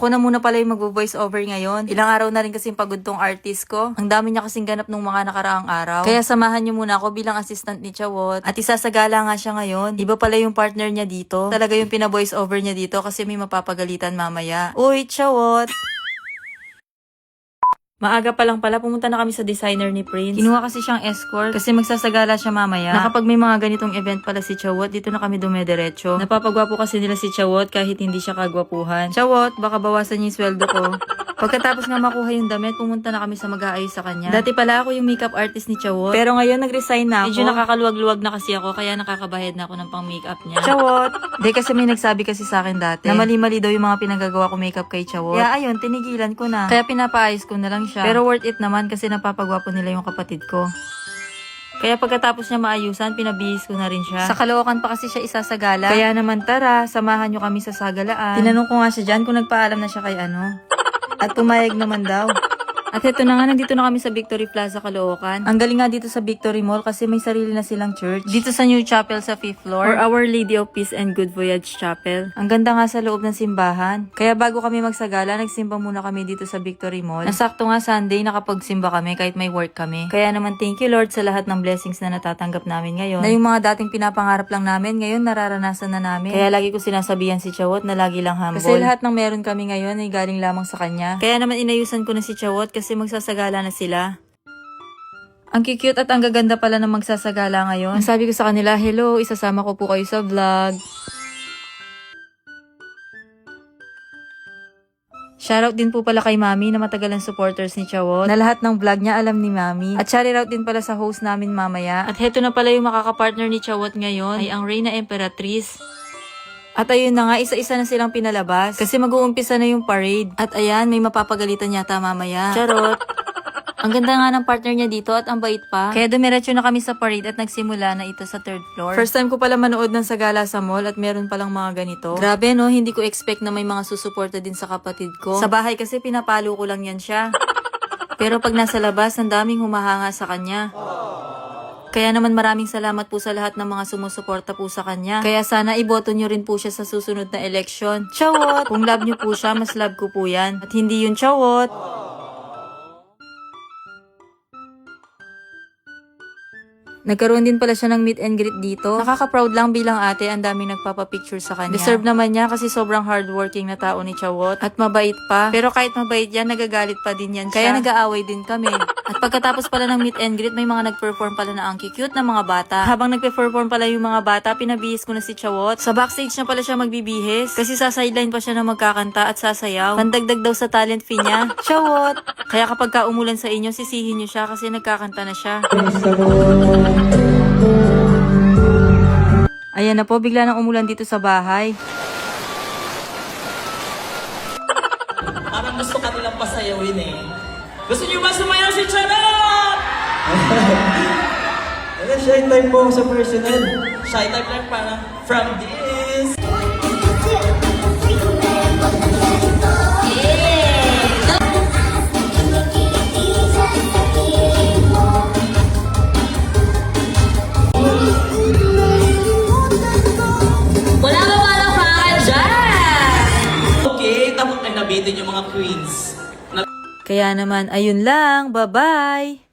Ako na muna pala yung mag-voice over ngayon. Ilang araw na rin kasing pagod tong artist ko. Ang dami niya kasing ganap nung mga nakaraang araw. Kaya samahan niyo muna ako bilang assistant ni Chawot. At isasagala nga siya ngayon. Iba pala yung partner niya dito. Talaga yung pina-voice over niya dito kasi may mapapagalitan mamaya. Uy, Chawot! Maaga pa lang pala, pumunta na kami sa designer ni Prince. Kinuha kasi siyang escort kasi magsasagala siya mamaya. Na kapag may mga ganitong event pala si Chawot, dito na kami dumediretso. Napapagwapo kasi nila si Chawot kahit hindi siya kagwapuhan. Chawot, baka bawasan niya yung sweldo ko. Pagkatapos nga makuha yung damit, pumunta na kami sa mag-aayos sa kanya. Dati pala ako yung makeup artist ni Chawot. Pero ngayon nag-resign na ako. Medyo nakakaluwag-luwag na kasi ako, kaya nakakabayad na ako ng pang-makeup niya. Chawot! Di kasi may nagsabi kasi sa akin dati na mali-mali daw yung mga pinagagawa ko makeup kay Chawot. Kaya ayun, tinigilan ko na. Kaya pinapaayos ko na lang siya. Pero worth it naman kasi napapagwapo nila yung kapatid ko. Kaya pagkatapos niya maayusan, pinabihis ko na rin siya. Sa Caloocan pa kasi siya isasagala. Kaya naman tara, samahan nyo kami sa sagalaan. Tinanong ko nga siya dyan kung nagpaalam na siya kay ano. At pumayag naman daw. At ito na nga, nandito na kami sa Victory Plaza, Caloocan. Ang galing nga dito sa Victory Mall kasi may sarili na silang church. Dito sa New Chapel sa 5th floor, or Our Lady of Peace and Good Voyage Chapel. Ang ganda nga sa loob ng simbahan. Kaya bago kami magsagala, nagsimba muna kami dito sa Victory Mall. Nasakto nga Sunday, nakapagsimba kami kahit may work kami. Kaya naman thank you Lord sa lahat ng blessings na natatanggap namin ngayon. Na yung mga dating pinapangarap lang namin, ngayon nararanasan na namin. Kaya lagi ko sinasabihan si Chawot na lagi lang humble. Kasi lahat ng meron kami ngayon ay galing lamang sa kanya. Kaya naman inayusan ko na si Chawot kasi magsasagala na sila. Ang cute at ang gaganda pala ng magsasagala ngayon. Ang sabi ko sa kanila, hello, isasama ko po kayo sa vlog. Shoutout din po pala kay Mami na matagalang supporters ni Chawot. Na lahat ng vlog niya alam ni Mami. At shoutout din pala sa host namin mamaya. At heto na pala yung makakapartner ni Chawot ngayon ay ang Reyna Emperatriz. At ayun na nga, isa-isa na silang pinalabas. Kasi mag-uumpisa na yung parade. At ayan, may mapapagalitan yata mamaya. Charot! Ang ganda nga ng partner niya dito at ang bait pa. Kaya dumiretso na kami sa parade at nagsimula na ito sa 3rd floor. First time ko pala manood ng sagala sa mall at meron palang mga ganito. Grabe no, hindi ko expect na may mga susuporta din sa kapatid ko. Sa bahay kasi pinapalo ko lang yan siya. Pero pag nasa labas, ang daming humahanga sa kanya. Kaya naman maraming salamat po sa lahat ng mga sumusuporta po sa kanya. Kaya sana iboto nyo rin po siya sa susunod na eleksyon. Chawot! Kung love nyo po siya, mas love ko po yan. At hindi yun Chawot. Nagkaroon din pala siya ng meet and greet dito. Nakaka-proud lang bilang ate, ang daming nagpapapicture sa kanya. Deserve naman niya kasi sobrang hardworking na tao ni Chawot. At mabait pa. Pero kahit mabait yan, nagagalit pa din yan siya. Kaya nag-aaway din kami. At pagkatapos pala ng meet and greet, may mga nag-perform pala na ang cute na mga bata. Habang nag-perform pala yung mga bata, pinabihis ko na si Chawot. Sa backstage na pala siya magbibihis. Kasi sa sideline pa siya na magkakanta at sasayaw. Pandagdag daw sa talent fee niya. Chawot! Kaya kapag ka umulan sa inyo, sisihin niyo siya kasi nagkakanta na siya. Ayan na po, bigla nang umulan dito sa bahay. Parang gusto ka nilang pasayawin eh. Gusto niyo ba sumayaw si Charot? Ano, shy time po sa personal. Shy type lang parang from this. Okay, tapos ay nabitin yung mga queens. Kaya naman, ayun lang. Bye-bye!